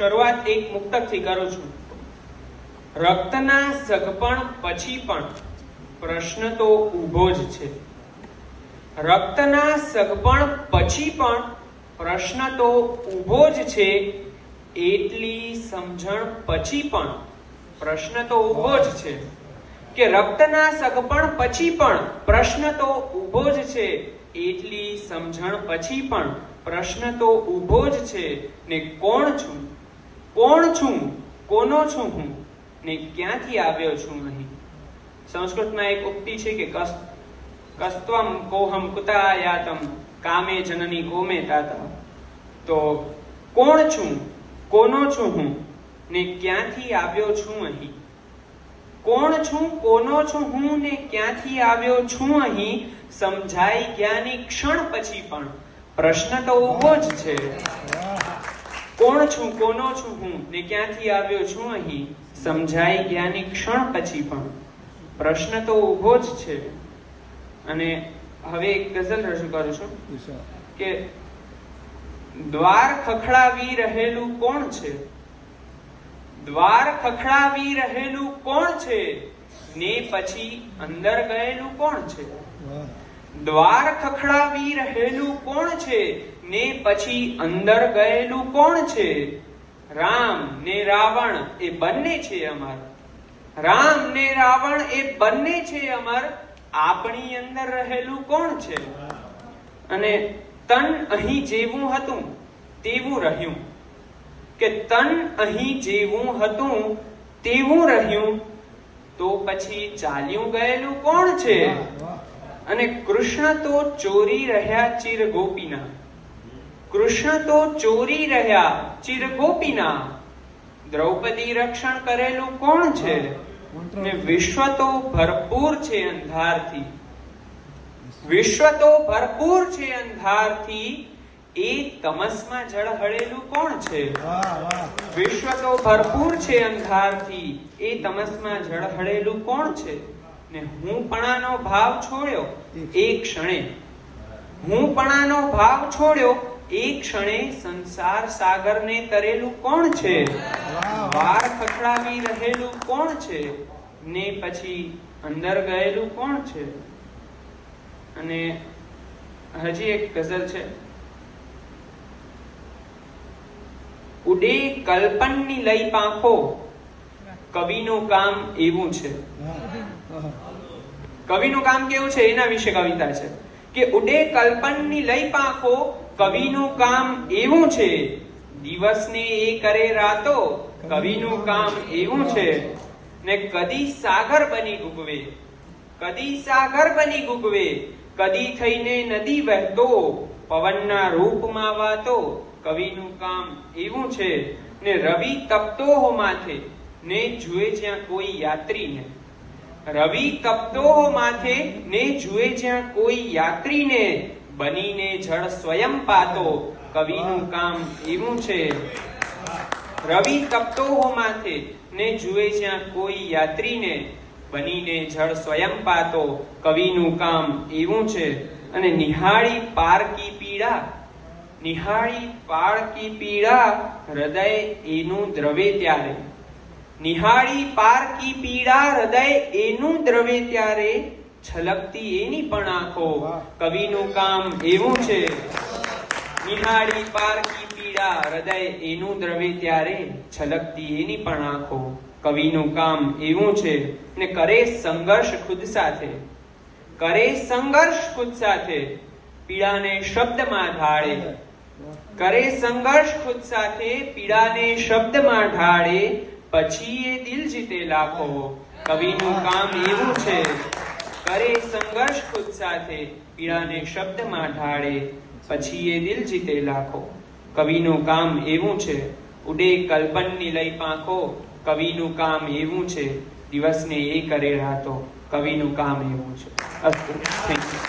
શરૂઆત એક મુક્તકથી કરું છું. રક્તના સગપણ પછી પણ પ્રશ્ન તો ઊભો જ છે. રક્તના સગપણ પછી પણ પ્રશ્ન તો ઊભો જ છે. એટલી સમજણ પછી પણ પ્રશ્ન તો ઊભો જ છે. કે રક્તના સગપણ પછી પણ પ્રશ્ન તો ઊભો જ છે. એટલી સમજણ પછી પણ પ્રશ્ન તો ઊભો જ છે. ને કોણ છું, કોણ છું, કોનો છું હું, ને ક્યાંથી આવ્યો છું અહીં. સંસ્કૃતમાં એક ઉક્તિ છે કે કસ્ત્વમ કોહમ કુતા યાતમ કામે જનની કોમે તાતા. તો કોણ છું, કોનો છું હું, ને ક્યાંથી આવ્યો છું અહીં. કોણ છું, કોનો છું હું, ને ક્યાંથી આવ્યો છું અહીં. સમજાઈ જ્ઞાની ક્ષણ પછી પણ પ્રશ્ન તો ઊભો જ છે. કોણ છું, કોનો છું હું, ને ક્યાંથી આવ્યો છું અહીં. સમજાઈ જ્ઞાની ક્ષણ પછી પણ પ્રશ્ન તો ઊભો જ છે. અને હવે એક ગઝલ રજૂ કરું છું કે દ્વાર ખખડાવી રહેલું કોણ છે. દ્વાર ખખડાવી રહેલું કોણ છે, ને પછી અંદર ગયેલું કોણ છે. દ્વાર ખખડાવી રહેલું કોણ છે, ને પછી અંદર ગયેલું કોણ છે. રામ ને રાવણ એ બંને છે અમર. રામ ને રાવણ એ બંને છે અમર. આપણી અંદર રહેલું કોણ છે. અને તન અહીં જેવું હતું તેવું રહ્યું. કે તન અહીં જેવું હતું તેવું રહ્યું. તો પછી ચાલ્યું ગયેલું કોણ છે. અને કૃષ્ણ તો ચોરી રહ્યા ચિર ગોપીના. કૃષ્ણ તો ચોરી રહ્યા ચિર ગોપીના. દ્રૌપદી રક્ષણ કરેલું કોણ છે. ને વિશ્વ તો ભરપૂર છે અંધારથી. વિશ્વ તો ભરપૂર છે અંધારથી. એ તમસમાં ઝળહળેલું કોણ છે. વિશ્વ તો ભરપૂર છે અંધારથી. એ તમસમાં ઝળહળેલું કોણ છે. ને હું પણાનો ભાવ છોડ્યો એક ક્ષણે. હું પણાનો ભાવ છોડ્યો એક ક્ષણે. સંસાર સાગરને તરેલું કોણ છે. વાર ખખડાવી રહેલું કોણ છે, ને પછી અંદર ગયેલું કોણ છે. અને હજી એક ગઝલ છે. ઉડે કલ્પનની લઈ પાંખો કવિનું કામ એવું છે. કવિનું કામ કેવું છે એના વિશે કવિતા છે કે ઉડે કલ્પનની લઈ પાંખો કવિનું કામ એવું છે. દિવસને એ કરે રાતો કવિનું કામ એવું છે. ને કદી સાગર બની ગુગવે, કદી સાગર બની ગુગવે. કદી થઈને નદી વહેતો પવનના રૂપમાં વાતો કવિનું કામ એવું છે. ને રવિ તપતો હો માથે ને જુએ જ્યાં કોઈ યાત્રીને. રવિ તપતો હો માથે ને જુએ જ્યાં કોઈ યાત્રીને. બનીને જળ સ્વયં પાતો કવિનું કામ એવું છે. રવિ તપતો હો માથે ને જુએ જ્યાં કોઈ યાત્રીને. બનીને જળ સ્વયં પાતો કવિનું કામ એવું છે. અને નિહાળી પારકી પીડા, નિહાળી પારકી પીડા હૃદય એનું દ્રવે ત્યારે. નિહાળી પારકી પીડા હૃદય એનું દ્રવે ત્યારે. છલકતી એની પણ આંખો કવિનું કામ એવું છે. નિહાળી પારકી પીડા હૃદય એનું દ્રવે ત્યારે. છલકતી એની પણ આંખો કવિનું કામ એવું છે. ને કરે સંઘર્ષ ખુદ સાથે, કરે સંઘર્ષ ખુદ સાથે. પીડાને શબ્દમાં ઢાળે. કરે સંઘર્ષ ખુદ સાથે પીડાને શબ્દમાં ઢાળે. પછી એ દિલ જીતે લાખો કવિનું કામ એવું છે. કરે સંઘર્ષ ખુદ સાથે પીડાને શબ્દમાં ઢાળે. પછી એ દિલ જીતે લાખો કવિનું કામ એવું છે. ઉડે કલ્પનની લઈ પાંખો કવિનું કામ એવું છે. દિવસને એ કરે રાતો કવિનું કામ એવું છે. અસ્તુ. Thank you.